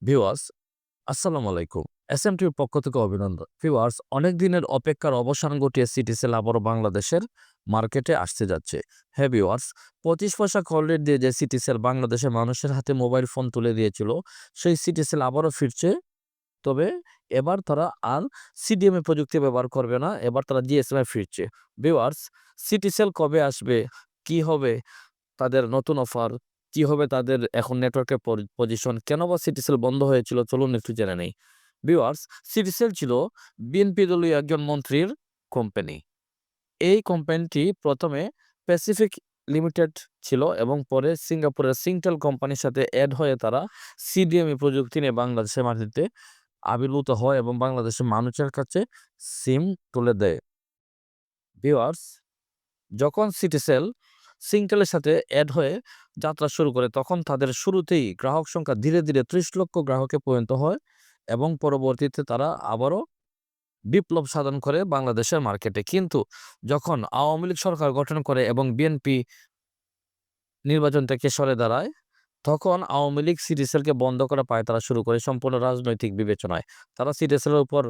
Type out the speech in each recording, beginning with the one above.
Viewers আসসালামু আলাইকুম। এসএমটির পক্ষ থেকে অভিনন্দন। ভিউয়ার্স অনেক দিনের অপেক্ষার অবসান ঘটিয়ে সিটিসেল আবারও বাংলাদেশের মার্কেটে আসতে যাচ্ছে। হ্যাঁ ভিউয়ার্স, 25 পয়সা কল রেট দিয়ে যে সিটিসেল বাংলাদেশের মানুষের হাতে মোবাইল ফোন তুলে দিয়েছিল, সেই সিটিসেল আবারও ফিরছে। তবে এবার তারা আর সিডিএমএ প্রযুক্তি ব্যবহার করবে না। এবার তারা জিএসএম-এ ফিরছে। ভিউয়ার্স, সিটিসেল কবে আসবে? কি হবে তাদের নতুন অফার? কি হবে তাদের এখন নেটওয়ার্কের পজিশন? কেন বা সিটিসেল বন্ধ হয়েছিল? চলুন একটু জেনে নেই। ভিউয়ার্স, সিটিসেল ছিল বিএনপি দলীয় একজন মন্ত্রীর কোম্পানি। এই কোম্পানিটি প্রথমে প্যাসিফিক লিমিটেড ছিল এবং পরে সিঙ্গাপুরের সিংটেল কোম্পানির সাথে এড হয়ে তারা সিডিএমএ প্রযুক্তি নিয়ে বাংলাদেশের মাটিতে আবির্ভূত হয় এবং বাংলাদেশের মানুষের কাছে সিম তুলে দেয়। ভিউয়ার্স, যখন সিটিসেল সিংটেলের সাথে এড হয়ে যাত্রা শুরু করে তখন তাদের শুরুতেই গ্রাহক সংখ্যা ধীরে ধীরে ৩০ লক্ষ গ্রাহকে পরিণত হয় এবং পরবর্তীতে তারা আবারও বিপ্লব সাধন করে বাংলাদেশের মার্কেটে। কিন্তু যখন আওয়ামী লীগ সরকার গঠন করে এবং বিএনপি নির্বাচন থেকে সরে দাঁড়ায়, তখন আওয়ামী লীগ সিটিসেলকে বন্ধ করা পায় তারা শুরু করে সম্পূর্ণ রাজনৈতিক বিবেচনায়। তারা সিটিসেলের উপর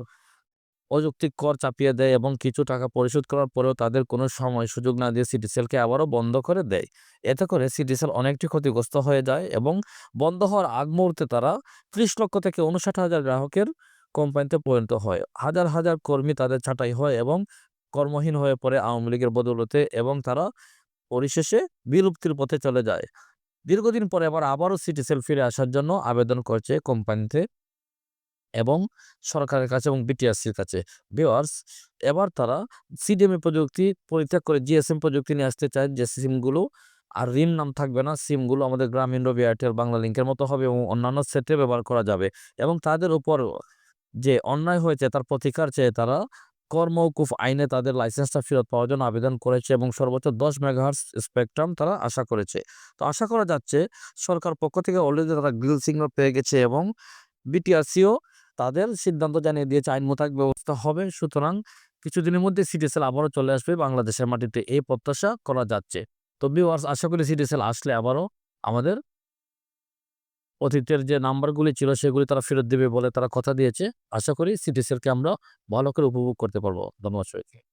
অযৌক্তিক কর চাপিয়ে দেয় এবং কিছু টাকা পরিশোধ করার পরেও তাদের কোনো সময় সুযোগ না দিয়ে সিটিসেলকে আবারও বন্ধ করে দেয়। এতে করে সিটিসেল অনেকটি ক্ষতিগ্রস্ত হয়ে যায় এবং বন্ধ হওয়ার আগ মুহূর্তে তারা ৩০ লক্ষ থেকে ৫৯,০০০ গ্রাহকের কোম্পানিতে পরিণত হয়। হাজার হাজার কর্মী তাদের ছাঁটাই হয় এবং কর্মহীন হয়ে পড়ে আওয়ামী লীগের বদৌলতে এবং তারা পরিশেষে বিলুপ্তির পথে চলে যায়। দীর্ঘদিন পরে আবারও সিটিসেল ফিরে আসার জন্য আবেদন করছে কোম্পানিতে এবং সরকারের কাছে এবং বিটিআরসির কাছে। ভিউয়ার্স, এবার তারা সিডিএমএ প্রযুক্তি পরিত্যাগ করে জিএসএম প্রযুক্তি নিয়ে আসতে চায়, যে সিমগুলো আর রিং নাম থাকবে না। সিমগুলো আমাদের গ্রামীণ, রবি, এয়ারটেল, বাংলা লিংকের মতো হবে এবং অন্যান্য সেটে ব্যবহার করা যাবে এবং তাদের উপর যে অন্যায় হয়েছে তার প্রতিকার চেয়ে তারা কর মওকুফ আইনে তাদের লাইসেন্সটা ফেরত পাওয়ার জন্য আবেদন করেছে এবং সর্বোচ্চ ১০ মেগাহার্টজ স্পেকট্রাম তারা আশা করেছে। তো আশা করা যাচ্ছে সরকার পক্ষ থেকে অলরেডি তারা গ্রিন সিগন্যাল পেয়ে গেছে এবং বিটিআরসিও তাদের সিদ্ধান্ত জানিয়ে দিয়েছে, আইন মোতাবেক ব্যবস্থা হবে। সুতরাং কিছুদিনের মধ্যে সিটিসেল আবারও চলে আসবে বাংলাদেশের মাটিতে, এই প্রত্যাশা করা যাচ্ছে। তো ভিউয়ার্স, আশা করি সিটিসেল আসলে আবারও আমাদের অতীতের যে নাম্বারগুলি ছিল সেগুলি তারা ফেরত দিবে বলে তারা কথা দিয়েছে। আশা করি সিটিসেলকে আমরা ভালো করে উপভোগ করতে পারবো। ধন্যবাদ সবাইকে।